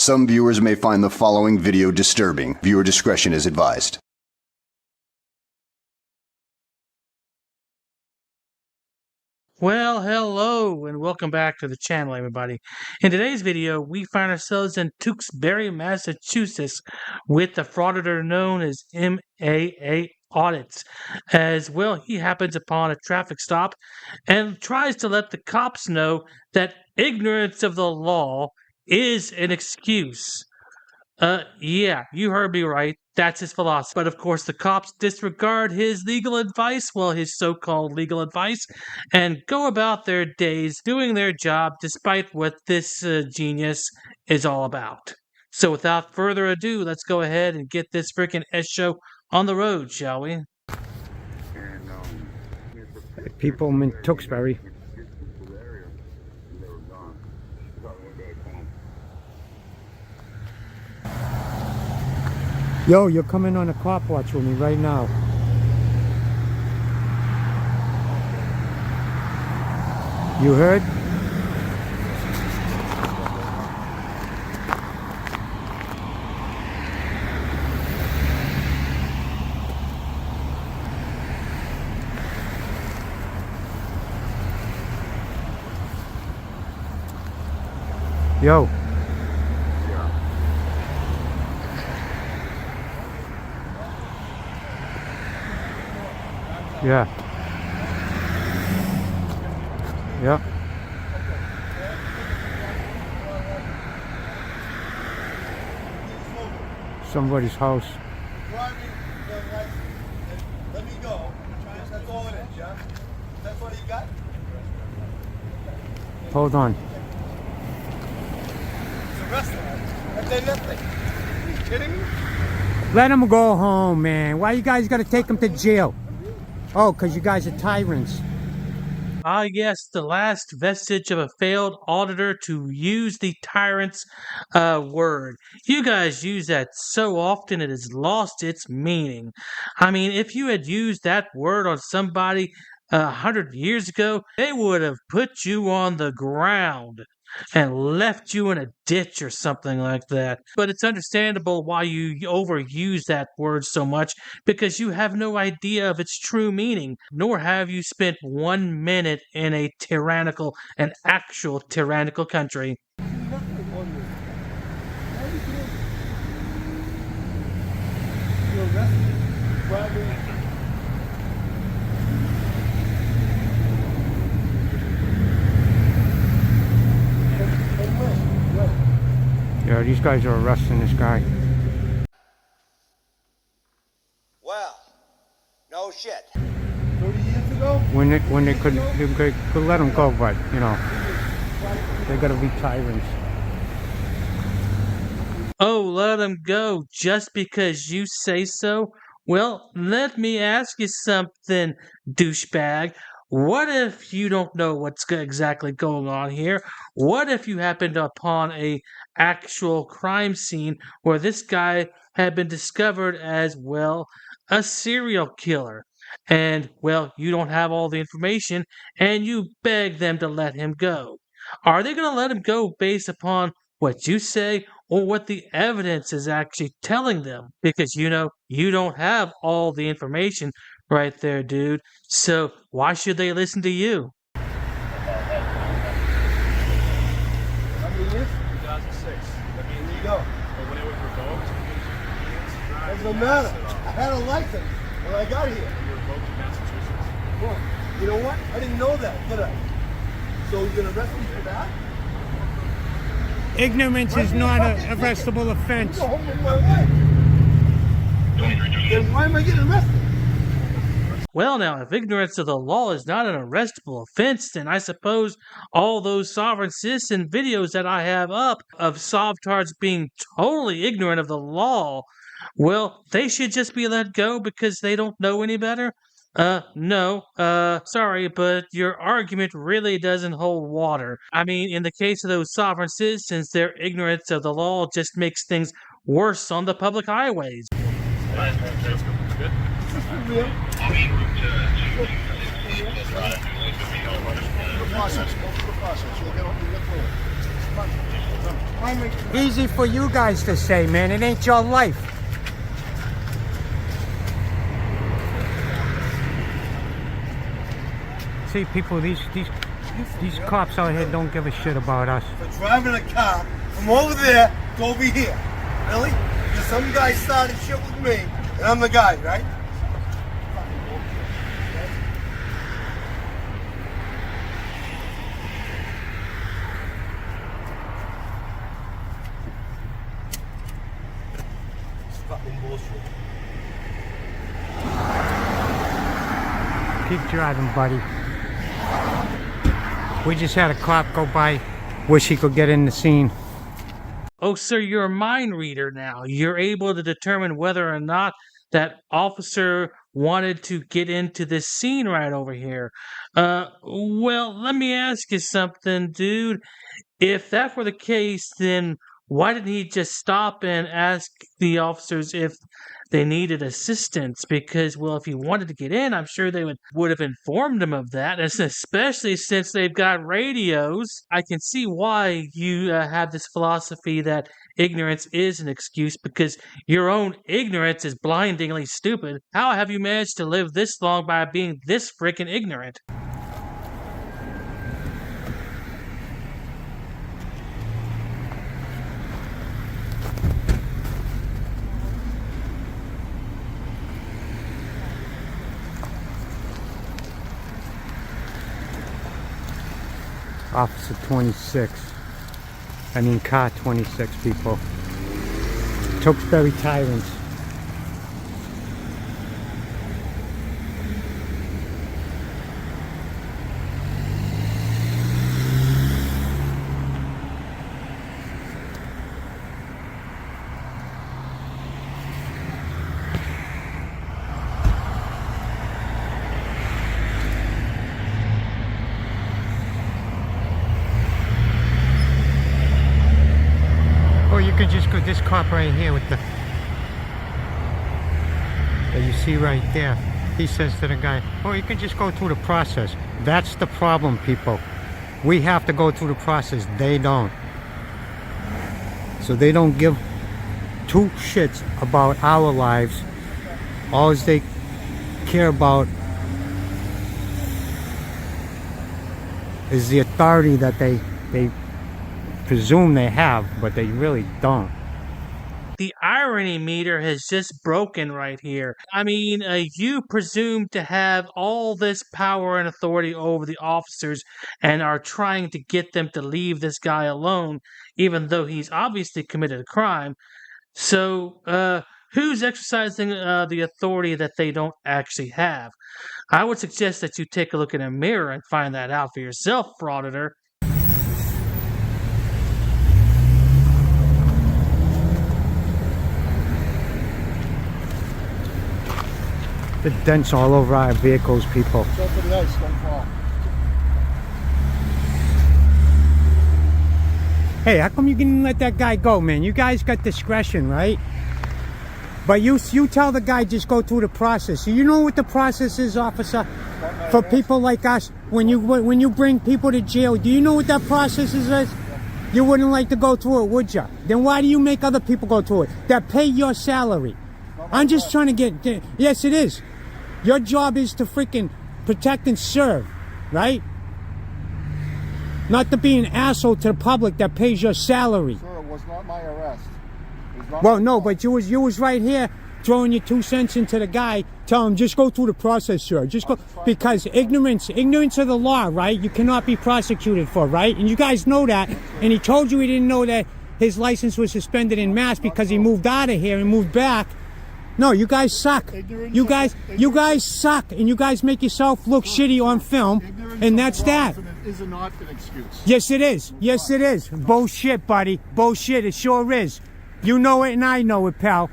Some viewers may find the following video disturbing. Viewer discretion is advised. Well, hello and welcome back to the channel, everybody. In today's video, we find ourselves in Tewksbury, Massachusetts with the frauditor known as MAA Audit. As well, he happens upon a traffic stop and tries to let the cops know that ignorance of the law is an excuse. Yeah, you heard me right. That's his philosophy. But of course, the cops disregard his legal advice, well, his so-called legal advice, and go about their days doing their job despite what this genius is all about. So without further ado, let's go ahead and get this freaking S show on the road, shall we? People in Tewksbury. Yo, you're coming on a cop watch with me right now. You heard? Yo. Yeah. Yeah. Somebody's house. Let me go. That's all it is, yeah? That's what you got? Hold on. It's a restaurant. That's nothing. Are you kidding me? Let him go home, man. Why you guys gotta take him to jail? Oh, because you guys are tyrants. Ah, yes, the last vestige of a failed auditor to use the tyrant's word. You guys use that so often it has lost its meaning. I mean, if you had used that word on somebody 100 years ago, they would have put you on the ground and left you in a ditch or something like that. But it's understandable why you overuse that word so much, because you have no idea of its true meaning, nor have you spent 1 minute in a tyrannical, an actual tyrannical country. Yeah, these guys are arresting this guy. Well, no shit. 30 years ago? When they could let him go, but you know, they gotta be tyrants. Oh, let him go just because you say so? Well, let me ask you something, douchebag. What if you don't know what's exactly going on here? What if you happened upon a actual crime scene where this guy had been discovered as, well, a serial killer? And, well, you don't have all the information and you beg them to let him go. Are they going to let him go based upon what you say or what the evidence is actually telling them? Because, you know, you don't have all the information right there, dude. So why should they listen to you? How many years? 2006. There you go. But when it was revoked, Doesn't matter. I had a license when I got here. you revoked in Massachusetts. Well, you know what? I didn't know that, did I? So you're gonna arrest me for that? Ignorance is not an arrestable offense. Go home with my wife. Then why am I getting arrested? Well, now, if ignorance of the law is not an arrestable offense, then I suppose all those sovereign citizen videos that I have up of Sovtards being totally ignorant of the law, well, they should just be let go because they don't know any better? No, sorry, but your argument really doesn't hold water. I mean, in the case of those sovereign citizens, their ignorance of the law just makes things worse on the public highways. Good? Real? Process. Go through the process. You'll get through it. Easy for you guys to say, man. It ain't your life. See, people, these cops out here don't give a shit about us. For driving a car from over there to over here. Really? Because some guy started shit with me, and I'm the guy, right? It's fucking bullshit. Keep driving, buddy. We just had a cop go by. Wish he could get in the scene. Oh, sir, you're a mind reader now. You're able to determine whether or not that officer wanted to get into this scene right over here. Well, let me ask you something, dude. If that were the case, then why didn't he just stop and ask the officers if they needed assistance? Because, well, if he wanted to get in, I'm sure they would have informed him of that, especially since they've got radios. I can see why you have this philosophy that ignorance is an excuse, because your own ignorance is blindingly stupid. How have you managed to live this long by being this freaking ignorant? Officer 26. I mean car 26, people. Tewksbury Tyrants. Or you could just go this cop right here with the that you see right there. He says to the guy, oh, you can just go through the process. That's the problem, people. We have to go through the process. They don't. So they don't give two shits about our lives. All they care about is the authority that they presume they have, but they really don't. The irony meter has just broken right here. I mean, you presume to have all this power and authority over the officers and are trying to get them to leave this guy alone, even though he's obviously committed a crime. So, who's exercising the authority that they don't actually have? I would suggest that you take a look in a mirror and find that out for yourself, frauditor. The dents all over our vehicles, people. Go for the ice, don't fall. Hey, how come you didn't let that guy go, man? You guys got discretion, right? But you tell the guy just go through the process. You know what the process is, officer? For people like us, when you bring people to jail, do you know what that process is? You wouldn't like to go through it, would you? Then why do you make other people go through it? That pay your salary. I'm just trying to get... Yes, it is. Your job is to freaking protect and serve, right? Not to be an asshole to the public that pays your salary. Sir, it was not my arrest. Well, no, but you was right here throwing your 2 cents into the guy. Tell him, just go through the process, sir. Just go, because ignorance of the law, right? You cannot be prosecuted for, right? And you guys know that. And he told you he didn't know that his license was suspended in mass because he moved out of here and moved back. No, you guys suck. You guys suck, and you guys make yourself look shitty on film, and that's that. Is not an excuse. Yes, it is. Yes, it is. Bullshit, buddy. Bullshit. It sure is. You know it, and I know it, pal.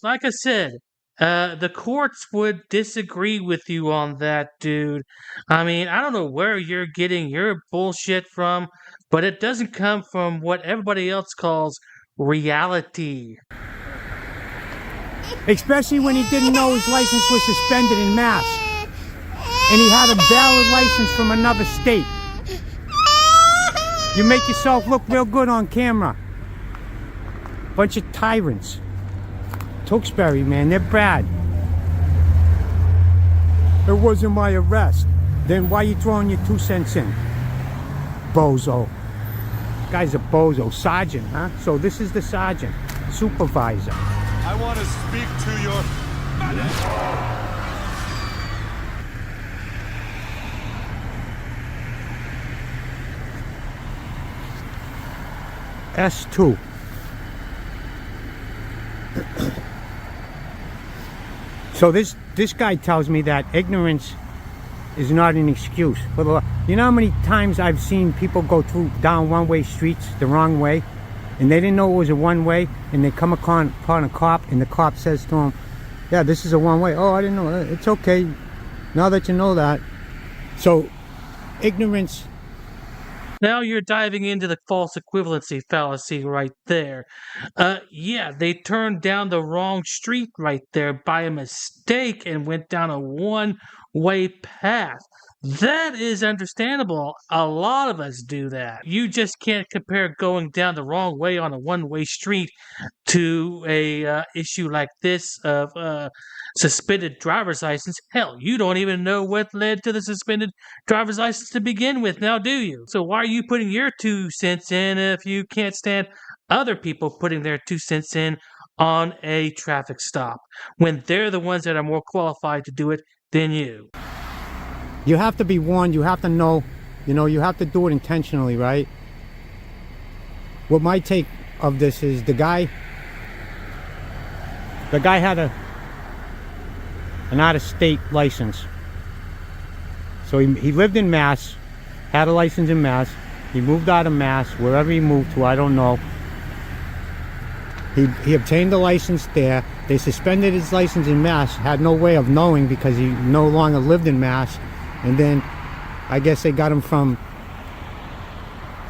Like I said, the courts would disagree with you on that, dude. I mean, I don't know where you're getting your bullshit from, but it doesn't come from what everybody else calls reality. Especially when he didn't know his license was suspended in mass. And he had a valid license from another state. You make yourself look real good on camera. Bunch of tyrants. Tewksbury, man, they're bad. It wasn't my arrest. Then why you throwing your 2 cents in? Bozo. Guy's a bozo. Sergeant, huh? So this is the sergeant. Supervisor. I want to speak to your S2. So this guy tells me that ignorance is not an excuse. But you know how many times I've seen people go down one-way streets the wrong way, and they didn't know it was a one-way, and they come upon a cop, and the cop says to them, "Yeah, this is a one-way." "Oh, I didn't know. It's okay. Now that you know that." So ignorance. Now you're diving into the false equivalency fallacy right there. Yeah, they turned down the wrong street right there by a mistake and went down a one-way path. That is understandable. A lot of us do that. You just can't compare going down the wrong way on a one-way street to a issue like this of suspended driver's license. Hell, you don't even know what led to the suspended driver's license to begin with, now do you? So why are you putting your 2 cents in if you can't stand other people putting their 2 cents in on a traffic stop when they're the ones that are more qualified to do it than you? You have to be warned. You have to know. You know, you have to do it intentionally, right? What my take of this is the guy had an out-of-state license. So he lived in Mass, had a license in Mass. He moved out of Mass, wherever he moved to, I don't know. He obtained a license there. They suspended his license in Mass, had no way of knowing because he no longer lived in Mass. And then I guess they got him from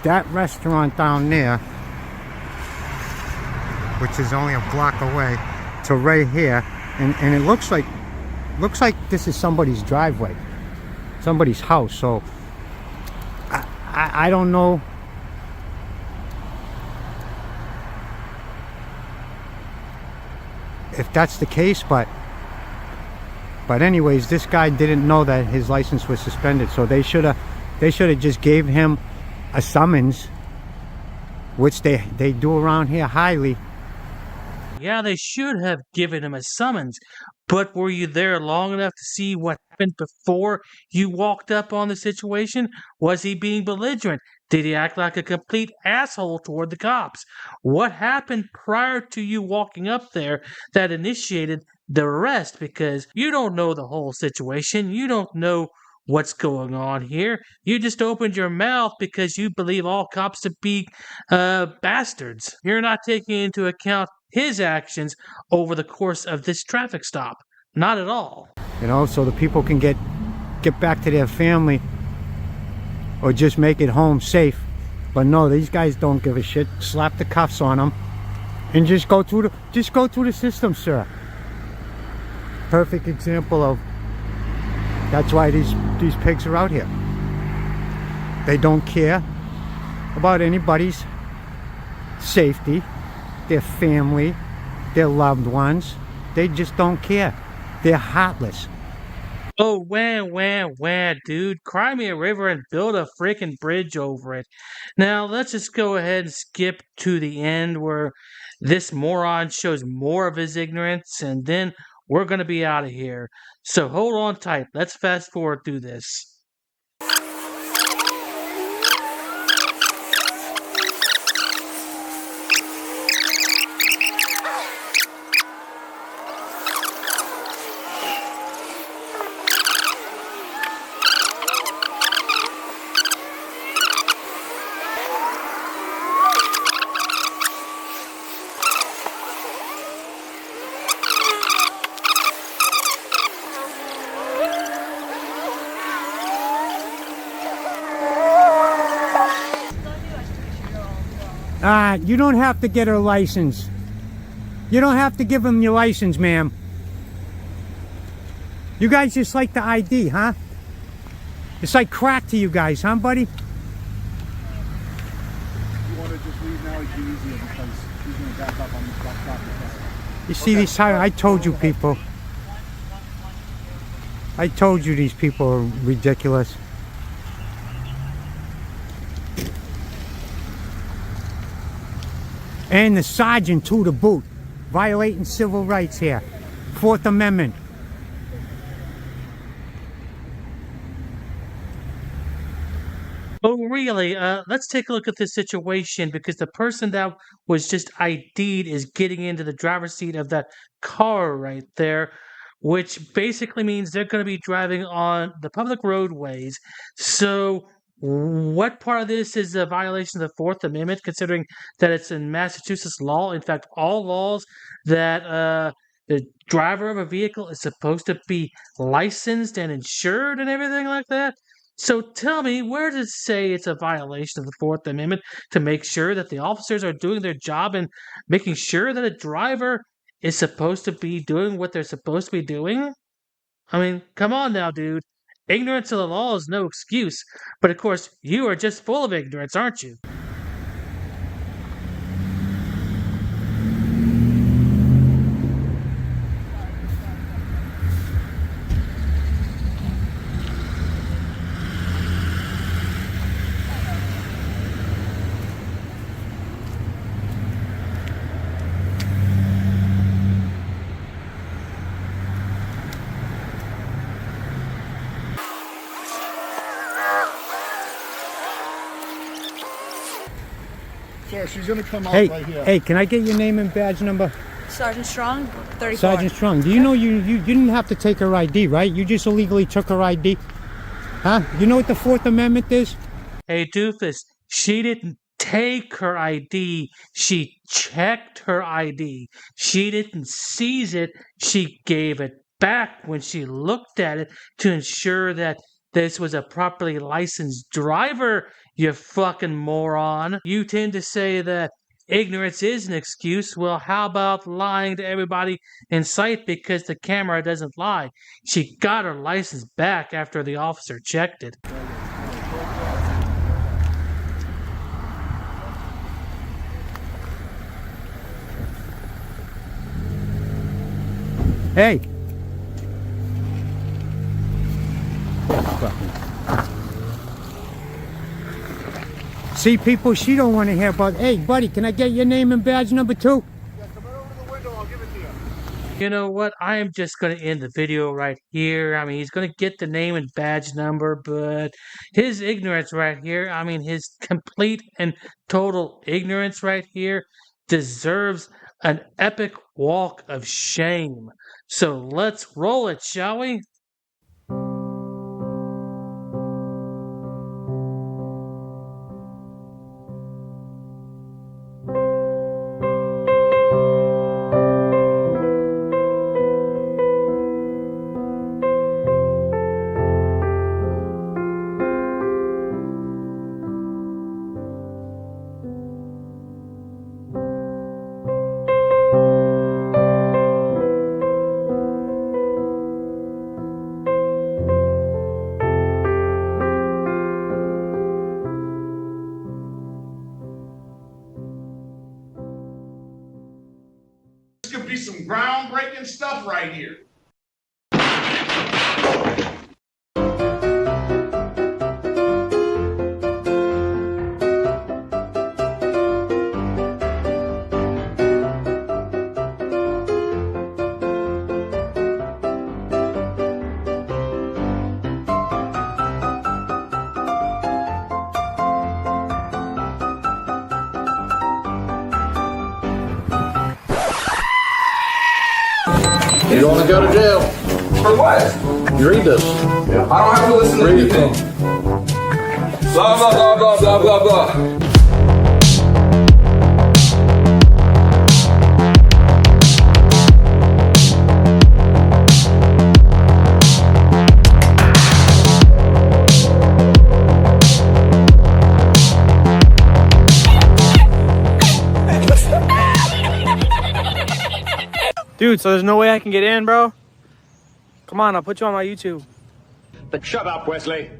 that restaurant down there, which is only a block away, to right here. And it looks like this is somebody's driveway, somebody's house. So I don't know. If that's the case, but anyways, this guy didn't know that his license was suspended, so they should have just gave him a summons, which they do around here highly. Yeah, they should have given him a summons, but were you there long enough to see what happened before you walked up on the situation? Was he being belligerent? Did he act like a complete asshole toward the cops? What happened prior to you walking up there that initiated the arrest? Because you don't know the whole situation. You don't know what's going on here. You just opened your mouth because you believe all cops to be bastards. You're not taking into account his actions over the course of this traffic stop. Not at all. You know, so the people can get back to their family or just make it home safe. But no, these guys don't give a shit. Slap the cuffs on them and just go through the system, sir. Perfect example of that's why these pigs are out here. They don't care about anybody's safety, their family, their loved ones. They just don't care. They're heartless. Oh, wah, dude. Cry me a river and build a freaking bridge over it. Now, let's just go ahead and skip to the end where this moron shows more of his ignorance, and then we're going to be out of here. So hold on tight. Let's fast forward through this. You don't have to get her license. You don't have to give them your license, ma'am. You guys just like the ID, huh? It's like crack to you guys, huh, buddy? You see these tires? I told you people. I told you these people are ridiculous. And the sergeant to the boot. Violating civil rights here. Fourth Amendment. Oh, really? Let's take a look at this situation because the person that was just ID'd is getting into the driver's seat of that car right there, which basically means they're going to be driving on the public roadways. So, what part of this is a violation of the Fourth Amendment, considering that it's in Massachusetts law? In fact, all laws that the driver of a vehicle is supposed to be licensed and insured and everything like that. So tell me, where does it say it's a violation of the Fourth Amendment to make sure that the officers are doing their job and making sure that a driver is supposed to be doing what they're supposed to be doing? I mean, come on now, dude. Ignorance of the law is no excuse. But of course, you are just full of ignorance, aren't you? Sir, she's gonna come out Hey, right here. hey, can I get your name and badge number? Sergeant Strong, 34. Sergeant Strong, do you know you didn't have to take her ID, right? You just illegally took her ID? Huh? You know what the Fourth Amendment is? Hey, doofus, she didn't take her ID. She checked her ID. She didn't seize it. She gave it back when she looked at it to ensure that this was a properly licensed driver, you fucking moron. You tend to say that ignorance is an excuse. Well, how about lying to everybody in sight because the camera doesn't lie? She got her license back after the officer checked it. Hey. See, people, she don't want to hear about, hey, buddy, can I get your name and badge number 2? Yeah, come right over to the window, I'll give it to you. You know what? I am just going to end the video right here. I mean, he's going to get the name and badge number, but his ignorance right here, I mean, his complete and total ignorance right here deserves an epic walk of shame. So let's roll it, shall we? This could be some groundbreaking stuff right here. You don't want to go to jail. For what? You read this. I don't have to listen to Read it. anything. Blah, blah, blah, blah, blah, blah, blah. Dude, so there's no way I can get in, bro? Come on, I'll put you on my YouTube. Shut up, Wesley.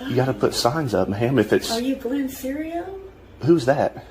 You gotta put signs up, ma'am, if it's... Are you Glenn Cerio? Who's that?